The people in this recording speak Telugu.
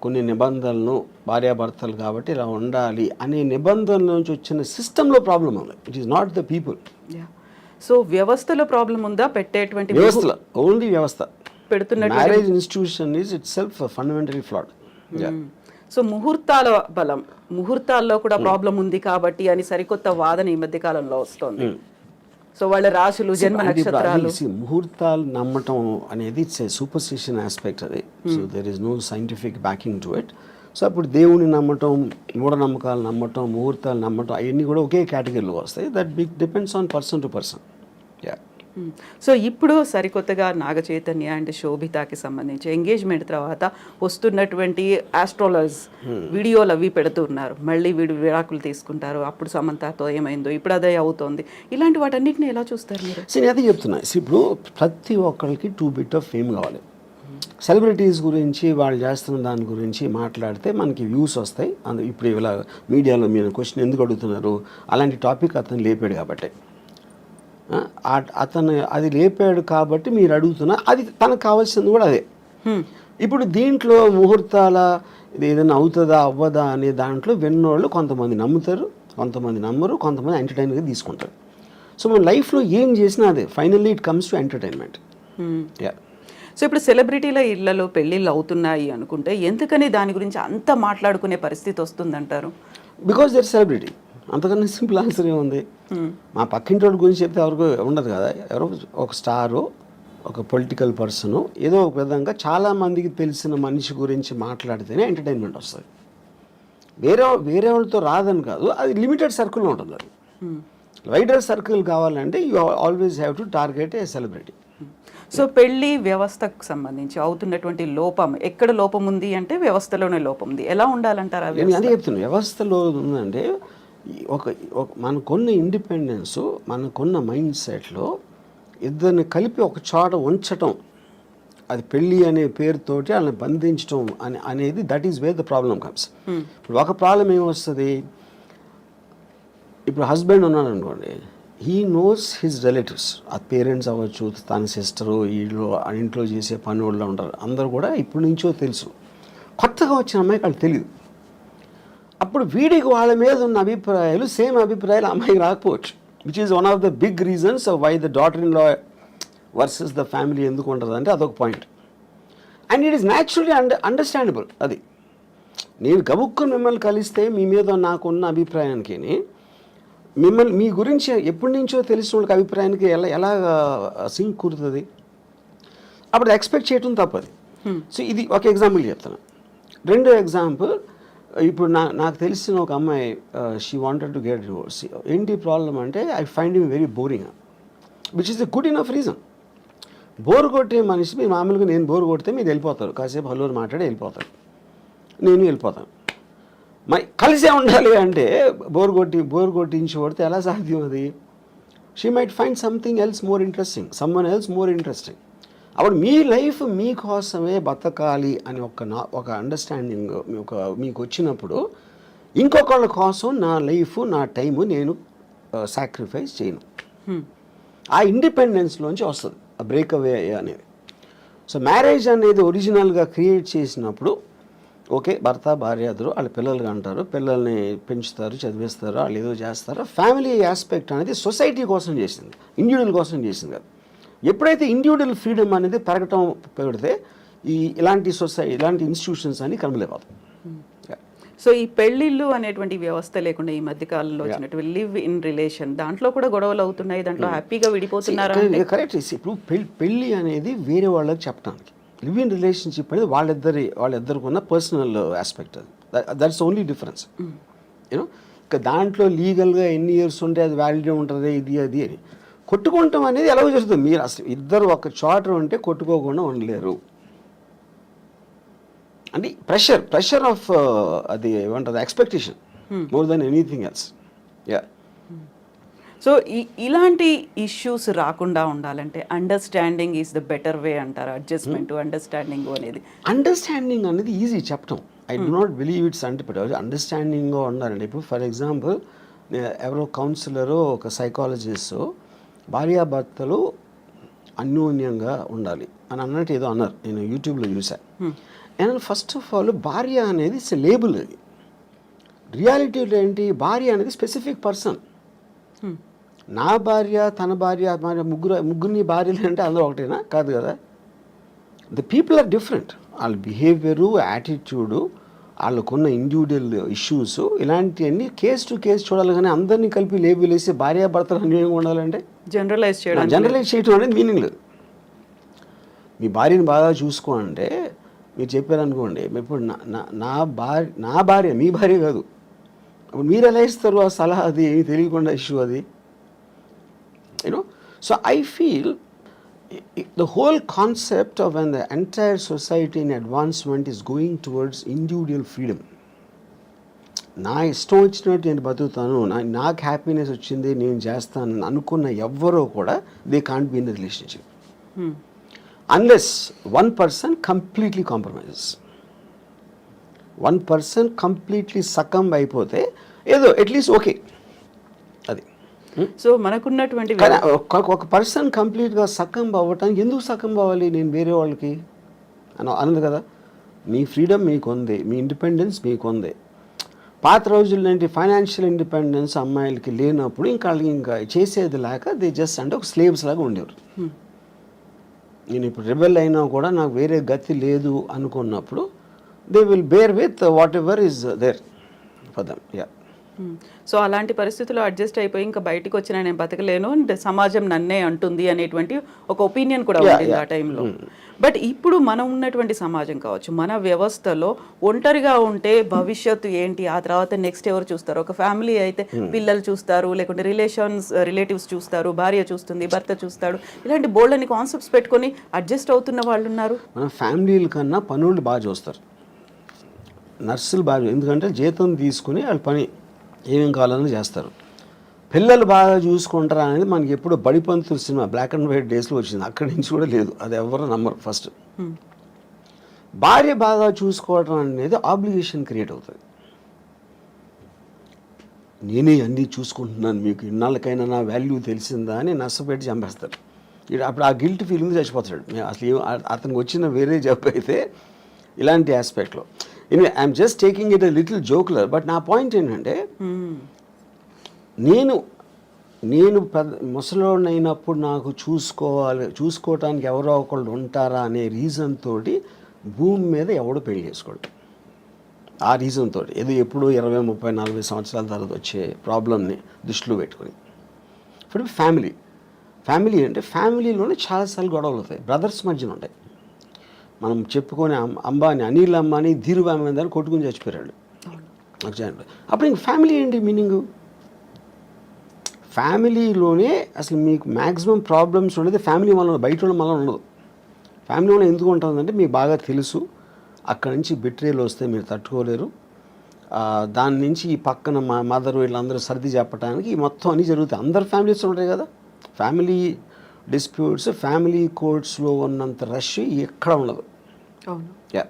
కొన్ని నిబంధనలను భార్యాభర్తలు కాబట్టి ఇలా ఉండాలి అనే నిబంధనల నుంచి వచ్చిన సిస్టంలో ప్రాబ్లం ఉంది. It is not the people. So వ్యవస్థలో ప్రాబ్లం ఉందా? పెట్టేటువంటి వ్యవస్థలో ఓన్లీ వ్యవస్థ పెడుతున్న marriage institution is itself fundamentally flawed. So ముహూర్తాల బలం, ముహూర్తాల్లో కూడా ప్రాబ్లం ఉంది కాబట్టి అని సరికొత్త వాదన ఈ మధ్య కాలంలో వస్తుంది. సో వాళ్ళ రాశులు, జన్మ నక్షత్రాలు, ముహూర్తాలు నమ్మటం అనేది ఇట్స్ ఏ సూపర్స్టిషన్ ఆస్పెక్ట్ అది. So there is no scientific backing to it. సో అప్పుడు దేవుని నమ్మటం, మూఢనమ్మకాలు నమ్మటం, ముహూర్తాలు నమ్మటం అవన్నీ కూడా ఒకే కేటగిరీలో వస్తాయి. That depends on person to person. Yeah. So ఇప్పుడు సరికొత్తగా నాగ చైతన్య అండ్ శోభితాకి సంబంధించి ఎంగేజ్మెంట్ తర్వాత వస్తున్నటువంటి ఆస్ట్రాలజర్స్ వీడియోలు అవి పెడుతున్నారు. మళ్ళీ వీడు విడాకులు తీసుకుంటారు, అప్పుడు సమంతతో ఏమైందో, ఇప్పుడు అదే అవుతోంది. ఇలాంటి వాటన్నిటిని ఎలా చూస్తారు మీరు? సరే, అదే చెప్తున్నా. ఇప్పుడు ప్రతి ఒక్కరికి 2 bit ఆఫ్ ఫేమ్ కావాలి. సెలబ్రిటీస్ గురించి వాళ్ళు చేస్తున్న దాని గురించి మాట్లాడితే మనకి వ్యూస్ వస్తాయి. ఇప్పుడు ఇలా మీడియాలో మీరు క్వశ్చన్ ఎందుకు అడుగుతున్నారు, అలాంటి టాపిక్ అతను లేపాడు కాబట్టి, అతను అది లేపాడు కాబట్టి మీరు అడుగుతున్నా, అది తనకు కావాల్సింది కూడా అదే. ఇప్పుడు దీంట్లో ముహూర్తాల ఇది ఏదైనా అవుతుందా అవ్వదా అనే దాంట్లో విన్నోళ్ళు కొంతమంది నమ్ముతారు, కొంతమంది నమ్మరు, కొంతమంది ఎంటర్టైన్గా తీసుకుంటారు. సో మన లైఫ్లో ఏం చేసినా అదే finally it comes to entertainment. Yeah. So ఇప్పుడు సెలబ్రిటీల ఇళ్లలో పెళ్ళిళ్ళు అవుతున్నాయి అనుకుంటే ఎందుకని దాని గురించి అంత మాట్లాడుకునే పరిస్థితి వస్తుందంటారు? Because their celebrity. అంతకన్నా సింపుల్ ఆన్సర్ ఏముంది? మా పక్కింటి గురించి చెప్తే ఎవరికి ఉండదు కదా. ఎవరో ఒక స్టారు, ఒక పొలిటికల్ పర్సను, ఏదో ఒక విధంగా చాలామందికి తెలిసిన మనిషి గురించి మాట్లాడితేనే ఎంటర్టైన్మెంట్ వస్తుంది. వేరే వాళ్ళతో రాదని కాదు, అది లిమిటెడ్ సర్కిల్లో ఉంటుంది. అది వైడర్ సర్కిల్ కావాలంటే you always have to target A celebrity. So పెళ్లి వ్యవస్థకు సంబంధించి అవుతున్నటువంటి లోపం, ఎక్కడ లోపం ఉంది అంటే వ్యవస్థలోనే లోపం ఉంది. ఎలా ఉండాలంటారా? అదే చెప్తున్నాను. వ్యవస్థలో ఉందంటే మనకున్న ఇండిపెండెన్స్, మనకున్న మైండ్ సెట్లో ఇద్దరిని కలిపి ఒక చోట ఉంచటం, అది పెళ్ళి అనే పేరుతోటి వాళ్ళని బంధించడం అనేది that is where the problem comes. ఇప్పుడు ఒక ప్రాబ్లం ఏమొస్తుంది, ఇప్పుడు హస్బెండ్ ఉన్నాడు అనుకోండి, హీ నోస్ హిజ్ రిలేటివ్స్, ఆ పేరెంట్స్ అవ్వచ్చు, తన సిస్టరు, వీళ్ళు ఇంట్లో చేసే పని వాళ్ళు ఉంటారు, అందరూ కూడా ఇప్పటి నుంచో తెలుసు. కొత్తగా వచ్చిన అమ్మాయికి వాళ్ళు తెలియదు. అప్పుడు వీడికి వాళ్ళ మీద ఉన్న అభిప్రాయాలు సేమ్ అభిప్రాయాలు అమ్మాయికి రాకపోవచ్చు. Which is one of the big reasons why the daughter in law versus the family ఎందుకు ఉంటుంది అంటే అదొక point. And it is naturally understandable. అది నేను గబుక్కుని మిమ్మల్ని కలిస్తే మీ మీద నాకున్న అభిప్రాయానికి, మిమ్మల్ని మీ గురించి ఎప్పటి నుంచో తెలిసిన వాళ్ళకి అభిప్రాయానికి ఎలా సింక్ కుదురుతుంది? అప్పుడు ఎక్స్పెక్ట్ చేయటం తప్పది. సో ఇది ఒక ఎగ్జాంపుల్ చెప్తాను. రెండో ఎగ్జాంపుల్, ఇప్పుడు నాకు తెలిసిన ఒక అమ్మాయి, she wanted to get divorce. ఏంటి ప్రాబ్లం అంటే, I find him very boring, which is a good enough reason. Bore కొట్టే మనిషి, మీరు మామూలుగా నేను బోర్ కొడితే మీరు వెళ్ళిపోతారు, కాసేపు హలోరు మాట్లాడి వెళ్ళిపోతారు, నేను వెళ్ళిపోతాను. కలిసే ఉండాలి అంటే బోర్ కొట్టించి కొడితే ఎలా సాధ్యం అది? She might find something else more interesting, someone else more interesting. అప్పుడు మీ లైఫ్ మీకోసమే బతకాలి అని ఒక అండర్స్టాండింగ్ మీకు వచ్చినప్పుడు, ఇంకొకళ్ళ కోసం నా లైఫ్, నా టైము నేను సాక్రిఫైస్ చేయను. ఆ ఇండిపెండెన్స్లోంచి వస్తుంది ఆ బ్రేక్అవే అనేది. సో మ్యారేజ్ అనేది ఒరిజినల్గా క్రియేట్ చేసినప్పుడు ఓకే, భర్త భార్య ఇద్దరు వాళ్ళ పిల్లలుగా అంటారు, పిల్లల్ని పెంచుతారు, చదివిస్తారు, వాళ్ళు ఏదో చేస్తారు. ఫ్యామిలీ ఆస్పెక్ట్ అనేది సొసైటీ కోసం చేసింది, ఇండివిజువల్ కోసం చేసింది కాదు. ఎప్పుడైతే ఇండివిజువల్ ఫ్రీడమ్ అనేది పెడితే ఇలాంటి ఇలాంటి ఇన్స్టిట్యూషన్స్ అని కనబలేకపోతాయి. సో ఈ పెళ్ళిళ్ళు అనేటువంటి వ్యవస్థ లేకుండా ఈ మధ్య కాలంలో వచ్చినటువంటి లివ్ ఇన్ రిలేషన్, దాంట్లో కూడా గొడవలు అవుతున్నాయి, దాంట్లో హ్యాపీగా విడిపోతున్నారు. కరెక్ట్. ఇప్పుడు పెళ్ళి అనేది వేరే వాళ్ళకి చెప్పడానికి, లివ్ ఇన్ రిలేషన్షిప్ అనేది వాళ్ళిద్దరికి ఉన్న పర్సనల్ ఆస్పెక్ట్. అది దట్స్ ఓన్లీ డిఫరెన్స్. యూనో, ఇక దాంట్లో లీగల్గా ఎన్ని ఇయర్స్ ఉంటే అది వ్యాలిడిటీ ఉంటుంది, ఇది అది అని. కొట్టుకుంటాం అనేది ఎలా జరుగుతుంది? మీరు అసలు ఇద్దరు ఒక చోట ఉంటే కొట్టుకోకుండా ఉండలేరు. అంటే ప్రెషర్ ఆఫ్ అది ఏమంటుంది, expectation more than anything else. Yeah. So ఇలాంటి ఇష్యూస్ రాకుండా ఉండాలంటే understanding is the better way అంటారు. అడ్జస్ట్మెంట్ అండర్స్టాండింగ్ అనేది ఈజీ చెప్పటం. I do not believe it's understanding ఉండాలండి. ఇప్పుడు ఫర్ ఎగ్జాంపుల్, ఎవరో కౌన్సిలరు, ఒక సైకాలజిస్ట్, భార్యాభర్తలు అన్యోన్యంగా ఉండాలి అని అన్నట్టు ఏదో అన్నారు, నేను యూట్యూబ్లో చూశాను. అండ్ ఫస్ట్ ఆఫ్ ఆల్ భార్య అనేది ఇట్స్ లేబుల్. అది రియాలిటీలో ఏంటి, భార్య అనేది స్పెసిఫిక్ పర్సన్. నా భార్య, తన భార్య, ముగ్గురిని భార్యలు అంటే అందరూ ఒకటేనా? కాదు కదా. The people are different. వాళ్ళ బిహేవియరు, యాటిట్యూడు, వాళ్ళకున్న ఇండివిజువల్ ఇష్యూస్, ఇలాంటివన్నీ కేస్ టు కేస్ చూడాలి. కానీ అందరినీ కలిపి లేబుల్ వేసి భార్యాభర్తలు అన్యోన్యంగా ఉండాలంటే జనరలైజ్ చేయడం అనేది మీనింగ్ లేదు. మీ భార్యని బాగా చూసుకో అంటే మీరు చెప్పారనుకోండి, ఇప్పుడు నా భార్య మీ భార్య కాదు, అప్పుడు మీరు ఎలా ఇస్తారు ఆ సలహా? అది ఏమి తెలియకుండా ఇష్యూ అది, you know. So I feel the whole concept of when the entire society in advancement is going towards individual freedom. నా ఇష్టం వచ్చినట్టు నేను బతుకుతాను, నాకు హ్యాపీనెస్ వచ్చింది నేను చేస్తాను అనుకున్న ఎవ్వరూ కూడా they can't be in the relationship unless one person completely compromises. One person completely succumb అయిపోతే ఏదో అట్లీస్ట్ ఓకే. అది సో మనకున్నటువంటి ఒక పర్సన్ కంప్లీట్గా సకంబ్ అవ్వటానికి ఎందుకు సకంబ్ అవ్వాలి నేను వేరే వాళ్ళకి అన్నది కదా. మీ ఫ్రీడమ్ మీకు ఉంది, మీ ఇండిపెండెన్స్ మీకు ఉంది. పాత రోజుల్లో ఏంటి, ఫైనాన్షియల్ ఇండిపెండెన్స్ అమ్మాయిలకి లేనప్పుడు ఇంకా వాళ్ళకి ఇంకా చేసేది లేక దే జస్ట్ అంటే ఒక స్లేవ్స్ లాగా ఉండేవారు. నేను ఇప్పుడు రెబెల్ అయినా కూడా నాకు వేరే గతి లేదు అనుకున్నప్పుడు they will bear with whatever is there for them. Yeah. So అలాంటి పరిస్థితుల్లో అడ్జస్ట్ అయిపోయి ఇంకా బయటకు వచ్చినా నేను బతకలేను, సమాజం నన్నే అంటుంది అనేటువంటి ఒక ఒపీనియన్ కూడా ఉంటుంది ఆ టైంలో. బట్ ఇప్పుడు మనం ఉన్నటువంటి సమాజం కావచ్చు, మన వ్యవస్థలో ఒంటరిగా ఉంటే భవిష్యత్తు ఏంటి, ఆ తర్వాత నెక్స్ట్ ఎవరు చూస్తారు? ఒక ఫ్యామిలీ అయితే పిల్లలు చూస్తారు, లేకుంటే రిలేటివ్స్ చూస్తారు, భార్య చూస్తుంది, భర్త చూస్తాడు. ఇలాంటి బోల్డ్ అని కాన్సెప్ట్స్ పెట్టుకొని అడ్జస్ట్ అవుతున్న వాళ్ళు ఉన్నారు. మన ఫ్యామిలీల కన్నా పనులు బాగా చూస్తారు, నర్సులు బాగా, ఎందుకంటే జీతం తీసుకుని వాళ్ళు పని ఏమేం కావాలని చేస్తారు. పిల్లలు బాగా చూసుకుంటారా అనేది మనకి ఎప్పుడు Badipantulu cinema black and white డేస్లో వచ్చింది, అక్కడి నుంచి కూడా లేదు, అది ఎవరు నమ్మరు. ఫస్ట్ భార్య బాగా చూసుకోవడం అనేది ఆబ్లిగేషన్ క్రియేట్ అవుతుంది. నేనే అన్నీ చూసుకుంటున్నాను, మీకు ఇన్నాళ్ళకైనా నా వాల్యూ తెలిసిందా అని నష్టపెట్టి చంపేస్తారు. అప్పుడు ఆ గిల్ట్ ఫీలింగ్ చచ్చిపోతాడు. అసలు అతనికి వచ్చిన వేరే జాబ్ అయితే ఇలాంటి ఆస్పెక్ట్లో. Anyway I'm just taking it a little jocular. But నా పాయింట్ ఏంటంటే, నేను ముసలోడిని అయినప్పుడు నాకు చూసుకోవటానికి ఎవరో ఒకళ్ళు ఉంటారా అనే రీజన్ తోటి భూమి మీద ఎవడో పెళ్లి చేసుకోడు. ఆ రీజన్ తోటి ఏదో ఎప్పుడో 20, 30, 40 సంవత్సరాల తర్వాత వచ్చే ప్రాబ్లమ్ని దృష్టిలో పెట్టుకొని. ఇప్పుడు ఫ్యామిలీ అంటే ఫ్యామిలీలోనే చాలాసార్లు గొడవలు అవుతాయి, బ్రదర్స్ మధ్యన ఉంటాయి. మనం చెప్పుకొని అనిల్ అంబానీ ధీరుభాయ్ అంబానీ కొట్టుకుని చచ్చిపోయాడు. అప్పుడు ఇంక ఫ్యామిలీ ఏంటి మీనింగు? ఫ్యామిలీలోనే అసలు మీకు మ్యాక్సిమం ప్రాబ్లమ్స్ ఉండేది ఫ్యామిలీ వల్ల, బయట వాళ్ళ వల్ల ఉండదు. ఫ్యామిలీ వల్ల ఎందుకు ఉంటుందంటే మీకు బాగా తెలుసు, అక్కడి నుంచి బిట్రేలు వస్తే మీరు తట్టుకోలేరు, దాని నుంచి ఈ పక్కన మా మదర్ వీళ్ళందరూ సర్ది చెప్పడానికి మొత్తం అన్నీ జరుగుతాయి. అందరు ఫ్యామిలీస్ ఉంటాయి కదా. ఫ్యామిలీ డిస్ప్యూట్స్, ఫ్యామిలీ కోర్ట్స్లో ఉన్నంత రష్ ఎక్కడ ఉండదు. అవును. యా.